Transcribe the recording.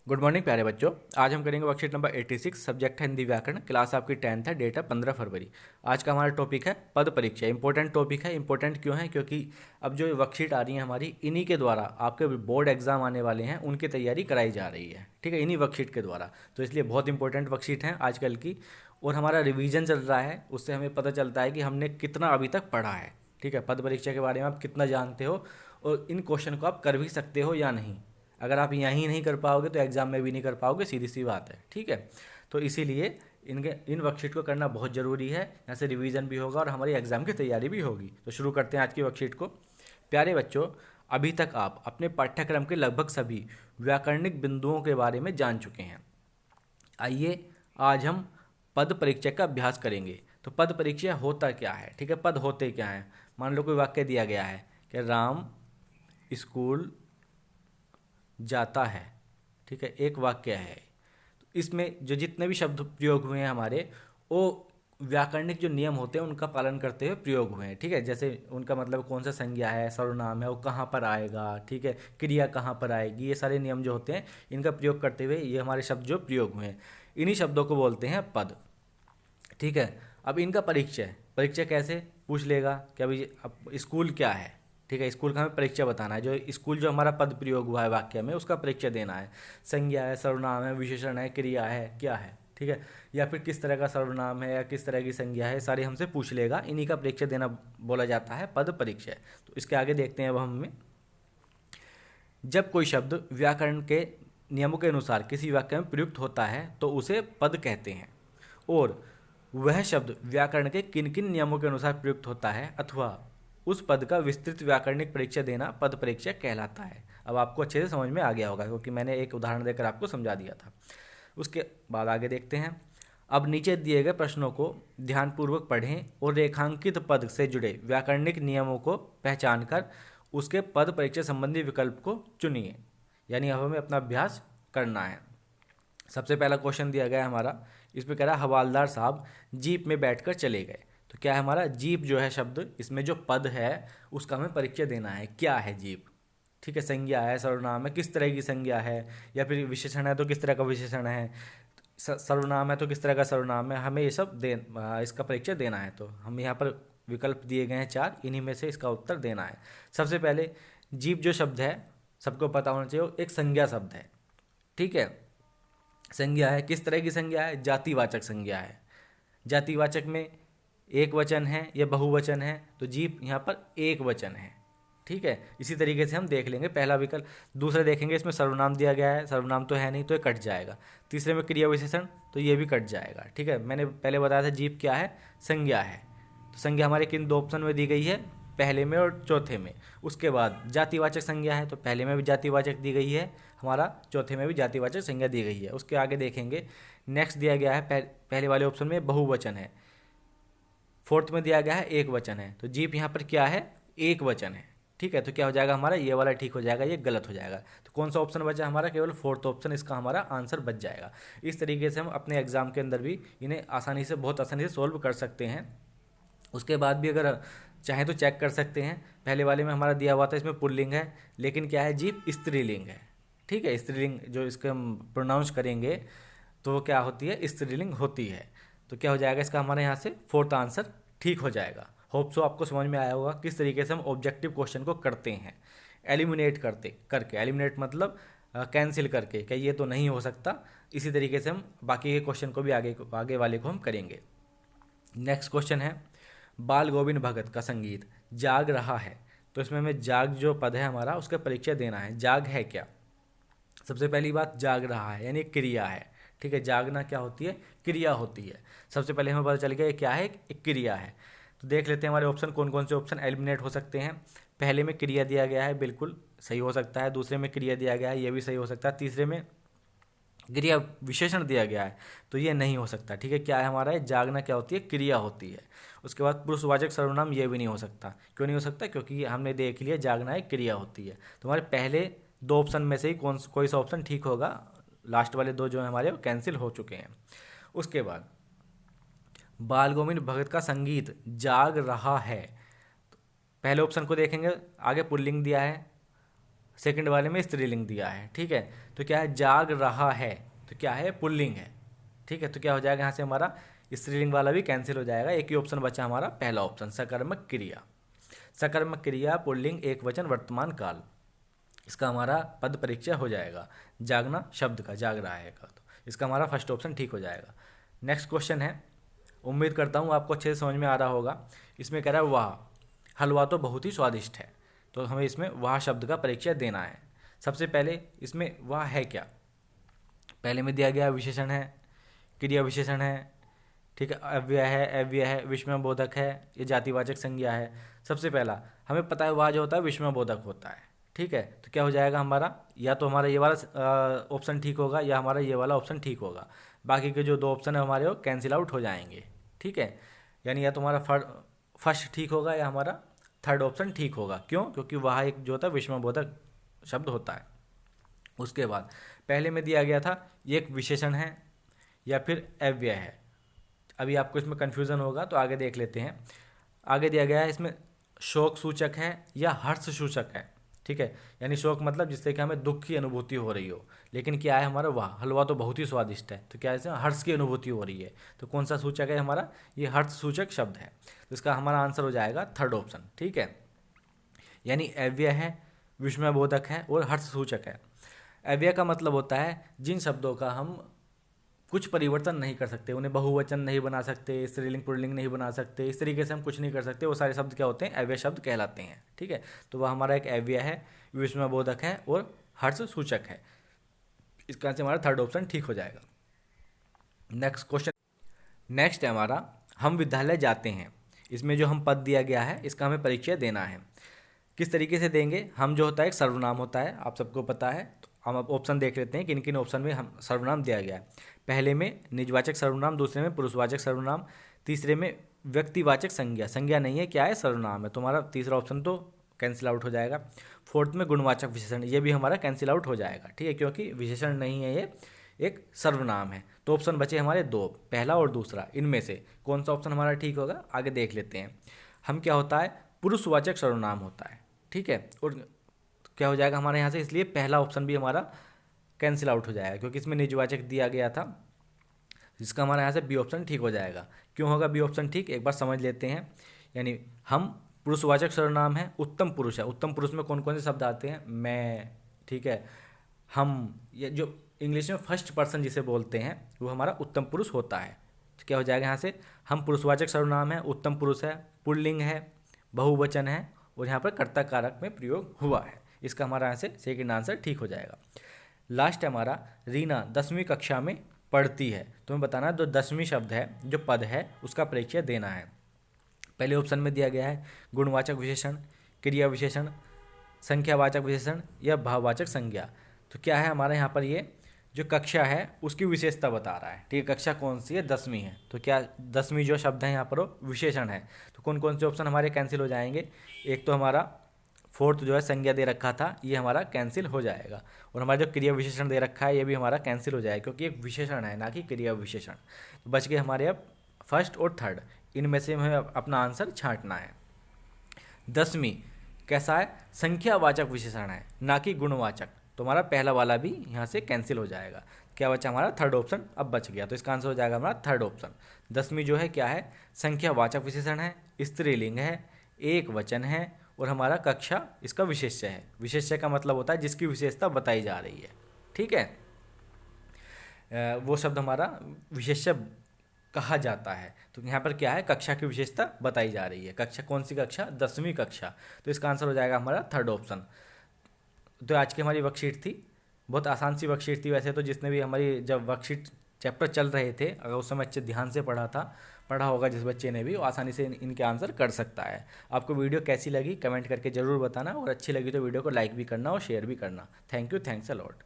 Good morning प्यारे बच्चों। आज हम करेंगे वर्कशीट नंबर 86। सब्जेक्ट है हिंदी व्याकरण। क्लास आपकी 10th है। डेट है 15 फरवरी। आज का हमारा टॉपिक है पद परीक्षा। इंपॉर्टेंट टॉपिक है। इंपॉर्टेंट क्यों है? क्योंकि अब जो वर्कशीट आ रही है हमारी, इन्हीं के द्वारा आपके बोर्ड एग्जाम आने वाले हैं, उनकी तैयारी कराई जा रही है। ठीक है, इन्हीं वर्कशीट के द्वारा। तो इसलिए बहुत इंपॉर्टेंट वर्कशीट है आजकल की। और हमारा रिवीजन चल रहा है, उससे हमें पता चलता है कि हमने कितना अभी तक पढ़ा है। ठीक है, पद परीक्षा के बारे में आप कितना जानते हो और इन क्वेश्चन को आप कर भी सकते हो या नहीं। अगर आप यहीं नहीं कर पाओगे तो एग्ज़ाम में भी नहीं कर पाओगे, सीधी सी बात है। ठीक है, तो इसीलिए इन वर्कशीट को करना बहुत ज़रूरी है। यहाँ से रिवीजन भी होगा और हमारी एग्ज़ाम की तैयारी भी होगी। तो शुरू करते हैं आज की वर्कशीट को। प्यारे बच्चों, अभी तक आप अपने पाठ्यक्रम के लगभग सभी व्याकरणिक बिंदुओं के बारे में जान चुके हैं। आइए आज हम पद परीक्षा का अभ्यास करेंगे। तो पद परीक्षा होता क्या है? ठीक है, पद होते क्या हैं? मान लो कोई वाक्य दिया गया है कि राम स्कूल जाता है। ठीक है, एक वाक्य है। तो इसमें जो जितने भी शब्द प्रयोग हुए हैं हमारे, वो व्याकरणिक जो नियम होते हैं उनका पालन करते हुए प्रयोग हुए हैं। ठीक है, जैसे उनका मतलब कौन सा संज्ञा है, सर्वनाम है, वो कहाँ पर आएगा, ठीक है, क्रिया कहाँ पर आएगी, ये सारे नियम जो होते हैं इनका प्रयोग करते हुए ये हमारे शब्द जो प्रयोग हुए हैं, इन्हीं शब्दों को बोलते हैं पद। ठीक है, अब इनका परीक्षा कैसे पूछ लेगा कि अभी अब स्कूल क्या है। ठीक है, स्कूल का हमें परीक्षा बताना है। जो स्कूल जो हमारा पद प्रयोग हुआ है वाक्य में, उसका परीक्षा देना है। संज्ञा है, सर्वनाम है, विशेषण है, क्रिया है, क्या है। ठीक है, या फिर किस तरह का सर्वनाम है या किस तरह की संज्ञा है, सारे हमसे पूछ लेगा। इन्हीं का परीक्षा देना बोला जाता है पद परीक्षा। तो इसके आगे देखते हैं अब हमें। जब कोई शब्द व्याकरण के नियमों के अनुसार किसी वाक्य में प्रयुक्त होता है तो उसे पद कहते हैं। और वह शब्द व्याकरण के किन किन नियमों के अनुसार प्रयुक्त होता है अथवा उस पद का विस्तृत व्याकरणिक परीक्षा देना पद परीक्षा कहलाता है। अब आपको अच्छे से समझ में आ गया होगा क्योंकि मैंने एक उदाहरण देकर आपको समझा दिया था। उसके बाद आगे देखते हैं। अब नीचे दिए गए प्रश्नों को ध्यानपूर्वक पढ़ें और रेखांकित पद से जुड़े व्याकरणिक नियमों को पहचान कर उसके पद परीक्षा संबंधी विकल्प को चुनिए। यानी अब हमें अपना अभ्यास करना है। सबसे पहला क्वेश्चन दिया गया है हमारा, इसमें कह रहा है हवालदार साहब जीप में बैठकर चले गए। तो क्या है हमारा जीप जो है शब्द, इसमें जो पद है उसका हमें परीक्षा देना है। क्या है जीप? ठीक है, संज्ञा है, सर्वनाम है, किस तरह की संज्ञा है, या फिर विशेषण है तो किस तरह का विशेषण है, सर्वनाम है तो किस तरह का सर्वनाम है, हमें ये सब इसका परीक्षा देना है। तो हम यहाँ पर विकल्प दिए गए हैं 4, इन्हीं में से इसका उत्तर देना है। सबसे पहले जीप जो शब्द है, सबको पता होना चाहिए, एक संज्ञा शब्द है। ठीक है, संज्ञा है, किस तरह की संज्ञा है? जातिवाचक संज्ञा है। जातिवाचक में एक वचन है या बहुवचन है, तो जीप यहाँ पर एक वचन है। ठीक है, इसी तरीके से हम देख लेंगे पहला विकल्प। दूसरे देखेंगे, इसमें सर्वनाम दिया गया है, सर्वनाम तो है नहीं तो ये कट जाएगा। तीसरे में क्रिया विशेषण, तो ये भी कट जाएगा। ठीक है, मैंने पहले बताया था जीप क्या है, संज्ञा है। तो संज्ञा हमारे किन 2 ऑप्शन में दी गई है, पहले में और चौथे में। उसके बाद जातिवाचक संज्ञा है, तो पहले में भी जातिवाचक दी गई है हमारा, चौथे में भी जातिवाचक संज्ञा दी गई है। उसके आगे देखेंगे, नेक्स्ट दिया गया है पहले वाले ऑप्शन में बहुवचन है, फोर्थ में दिया गया है एक वचन है। तो जीप यहाँ पर क्या है, एक वचन है। ठीक है, तो क्या हो जाएगा हमारा, ये वाला ठीक हो जाएगा, ये गलत हो जाएगा। तो कौन सा ऑप्शन बचा हमारा, केवल फोर्थ ऑप्शन इसका हमारा आंसर बच जाएगा। इस तरीके से हम अपने एग्जाम के अंदर भी इन्हें बहुत आसानी से सोल्व कर सकते हैं। उसके बाद भी अगर चाहें तो चेक कर सकते हैं। पहले वाले में हमारा दिया हुआ था इसमें पुल्लिंग है, लेकिन क्या है, जीप स्त्रीलिंग है। ठीक है, स्त्रीलिंग जो इसका हम प्रोनाउंस करेंगे तो वो क्या होती है, स्त्रीलिंग होती है। तो क्या हो जाएगा इसका हमारे यहाँ से फोर्थ आंसर ठीक हो जाएगा। होप सो आपको समझ में आया होगा किस तरीके से हम ऑब्जेक्टिव क्वेश्चन को करते हैं, एलिमिनेट करके। एलिमिनेट मतलब कैंसिल करके, क्या ये तो नहीं हो सकता। इसी तरीके से हम बाकी के क्वेश्चन को भी आगे वाले को हम करेंगे। नेक्स्ट क्वेश्चन है, बाल गोविंद भगत का संगीत जाग रहा है। तो इसमें हमें जाग जो पद है हमारा, उसका परीक्षा देना है। जाग है क्या? सबसे पहली बात, जाग रहा है यानी क्रिया है। ठीक है, जागना क्या होती है, क्रिया होती है। सबसे पहले हमें पता चल गया ये क्या है, एक क्रिया है। तो देख लेते हैं हमारे ऑप्शन कौन कौन से ऑप्शन एलिमिनेट हो सकते हैं। पहले में क्रिया दिया गया है, बिल्कुल सही हो सकता है। दूसरे में क्रिया दिया गया है, ये भी सही हो सकता है। तीसरे में क्रिया विशेषण दिया गया है, तो ये नहीं हो सकता। ठीक है, क्या है हमारा, ये जागना क्या होती है, क्रिया होती है। उसके बाद पुरुषवाचक सर्वनाम, ये भी नहीं हो सकता। क्यों नहीं हो सकता? क्योंकि हमने देख लिया जागना एक क्रिया होती है। तो हमारे पहले 2 ऑप्शन में से ही कोई सा ऑप्शन ठीक होगा। लास्ट वाले 2 जो है हमारे वो कैंसिल हो चुके हैं। उसके बाद बाल गोविंद भगत का संगीत जाग रहा है। पहले ऑप्शन को देखेंगे, आगे पुल्लिंग दिया है, सेकंड वाले में स्त्रीलिंग दिया है, ठीक है। तो क्या है, जाग रहा है, तो क्या है, पुल्लिंग है, ठीक है। तो क्या हो जाएगा यहाँ से हमारा स्त्रीलिंग वाला भी कैंसिल हो जाएगा, एक ही ऑप्शन बचा हमारा पहला ऑप्शन, सकर्मक क्रिया। सकर्मक क्रिया पुल्लिंग एक वचन वर्तमान काल, इसका हमारा पद परिचय हो जाएगा। जागना शब्द का, जाग रहा है का, तो इसका हमारा फर्स्ट ऑप्शन ठीक हो जाएगा। नेक्स्ट क्वेश्चन है, उम्मीद करता हूँ आपको अच्छे से समझ में आ रहा होगा। इसमें कह रहा है वाह, हलवा तो बहुत ही स्वादिष्ट है, तो हमें इसमें वाह शब्द का परिचय देना है। सबसे पहले इसमें वाह है क्या, पहले में दिया गया विशेषण है, क्रिया विशेषण है, ठीक है, अव्यय है, विस्मयबोधक है, ये जातिवाचक संज्ञा है। सबसे पहला हमें पता है वाह जो होता है विस्मयबोधक होता है, ठीक है। तो क्या हो जाएगा हमारा, या तो हमारा ये वाला ऑप्शन ठीक होगा या हमारा ये वाला ऑप्शन ठीक होगा, बाकी के जो दो ऑप्शन है हमारे वो कैंसिल आउट हो जाएंगे, ठीक है। यानी या तो हमारा फर्स्ट ठीक होगा या हमारा थर्ड ऑप्शन ठीक होगा। क्यों, क्योंकि वह एक जो होता है विस्मयबोधक शब्द होता है। उसके बाद पहले में दिया गया था ये एक विशेषण है या फिर अव्यय है। अभी आपको इसमें कन्फ्यूज़न होगा तो आगे देख लेते हैं। आगे दिया गया है इसमें शोक सूचक है या हर्ष सूचक है, ठीक है। यानी शोक मतलब जिससे कि हमें दुख की अनुभूति हो रही हो, लेकिन क्या है हमारा वाह हलवा तो बहुत ही स्वादिष्ट है, तो क्या है इसमें हर्ष की अनुभूति हो रही है। तो कौन सा सूचक है हमारा, ये हर्ष सूचक शब्द है, तो इसका हमारा आंसर हो जाएगा थर्ड ऑप्शन, ठीक है। यानी अव्यय है, विस्मयबोधक है और हर्ष सूचक है। अव्यय का मतलब होता है जिन शब्दों का हम कुछ परिवर्तन नहीं कर सकते, उन्हें बहुवचन नहीं बना सकते, स्त्रीलिंग पुल्लिंग नहीं बना सकते, इस तरीके से हम कुछ नहीं कर सकते, वो सारे शब्द क्या होते हैं, अव्यय शब्द कहलाते हैं, ठीक है। तो वह हमारा एक अव्यय है, विस्मयबोधक है और हर्ष सूचक है। इसका से हमारा थर्ड ऑप्शन ठीक हो जाएगा। नेक्स्ट क्वेश्चन, नेक्स्ट है हमारा हम विद्यालय जाते हैं। इसमें जो हम पद दिया गया है इसका हमें परिचय देना है। किस तरीके से देंगे, हम जो होता है एक सर्वनाम होता है, आप सबको पता है। तो हम अब ऑप्शन देख लेते हैं किन किन ऑप्शन में हम सर्वनाम दिया गया है। पहले में निजवाचक सर्वनाम, दूसरे में पुरुषवाचक सर्वनाम, तीसरे में व्यक्तिवाचक संज्ञा, संज्ञा नहीं है क्या है, सर्वनाम है, तो हमारा तीसरा ऑप्शन तो कैंसिल आउट हो जाएगा। फोर्थ में गुणवाचक विशेषण, ये भी हमारा कैंसिल आउट हो जाएगा, ठीक है, क्योंकि विशेषण नहीं है, ये एक सर्वनाम है। तो ऑप्शन बचे हमारे दो, पहला और दूसरा, इनमें से कौन सा ऑप्शन हमारा ठीक होगा आगे देख लेते हैं। हम क्या होता है, पुरुषवाचक सर्वनाम होता है, ठीक है, और क्या हो जाएगा हमारे यहाँ से, इसलिए पहला ऑप्शन भी हमारा कैंसिल आउट हो जाएगा, क्योंकि इसमें निजवाचक दिया गया था, जिसका हमारे यहाँ से बी ऑप्शन ठीक हो जाएगा। क्यों होगा बी ऑप्शन ठीक, एक बार समझ लेते हैं। यानी हम पुरुषवाचक सर्वनाम है, उत्तम पुरुष है, उत्तम पुरुष में कौन कौन से शब्द आते हैं, मैं, ठीक है, हम, ये जो इंग्लिश में फर्स्ट पर्सन जिसे बोलते हैं वो हमारा उत्तम पुरुष होता है। तो क्या हो जाएगा यहाँ से, हम पुरुषवाचक सर्वनाम है, उत्तम पुरुष है, पुल्लिंग है, बहुवचन है और यहाँ पर कर्ता कारक में प्रयोग हुआ है, इसका हमारा यहाँ से सेकेंड आंसर ठीक हो जाएगा। लास्ट है हमारा, रीना 10वीं कक्षा में पढ़ती है। तुम्हें बताना जो 10वीं शब्द है, जो पद है, उसका परिचय देना है। पहले ऑप्शन में दिया गया है गुणवाचक विशेषण, क्रिया विशेषण, संख्यावाचक विशेषण या भाववाचक संज्ञा। तो क्या है हमारे यहाँ पर, ये जो कक्षा है उसकी विशेषता बता रहा है, ठीक है, कक्षा कौन सी है, 10वीं है, तो क्या 10वीं जो शब्द है यहाँ पर वो विशेषण है। तो कौन कौन से ऑप्शन हमारे कैंसिल हो जाएंगे, एक तो हमारा फोर्थ जो है संज्ञा दे रखा था, ये हमारा कैंसिल हो जाएगा, और हमारा जो क्रिया विशेषण दे रखा है ये भी हमारा कैंसिल हो जाएगा, क्योंकि एक विशेषण है ना कि क्रिया विशेषण। तो बच गए हमारे अब फर्स्ट और थर्ड, इनमें से हमें अपना आंसर छांटना है। 10वीं कैसा है, संख्यावाचक विशेषण है ना कि गुणवाचक, तो हमारा पहला वाला भी यहाँ से कैंसिल हो जाएगा। क्या बचा हमारा थर्ड ऑप्शन अब बच गया, तो इसका आंसर हो जाएगा हमारा थर्ड ऑप्शन। 10वीं जो है क्या है, संख्यावाचक विशेषण है, स्त्रीलिंग है, एक वचन है और हमारा कक्षा इसका विशेष्य है। विशेष्य का मतलब होता है जिसकी विशेषता बताई जा रही है, ठीक है, वो शब्द हमारा विशेष्य कहा जाता है। तो यहाँ पर क्या है, कक्षा की विशेषता बताई जा रही है, कक्षा कौन सी कक्षा, 10वीं कक्षा, तो इसका आंसर हो जाएगा हमारा थर्ड ऑप्शन। तो आज की हमारी वर्कशीट थी, बहुत आसान सी वर्कशीट थी वैसे तो, जिसने भी हमारी जब वर्कशीट चैप्टर चल रहे थे अगर उस समय अच्छे ध्यान से पढ़ा होगा जिस बच्चे ने भी, वो आसानी से इनके आंसर कर सकता है। आपको वीडियो कैसी लगी कमेंट करके ज़रूर बताना, और अच्छी लगी तो वीडियो को लाइक भी करना और शेयर भी करना। Thank you, thanks a lot.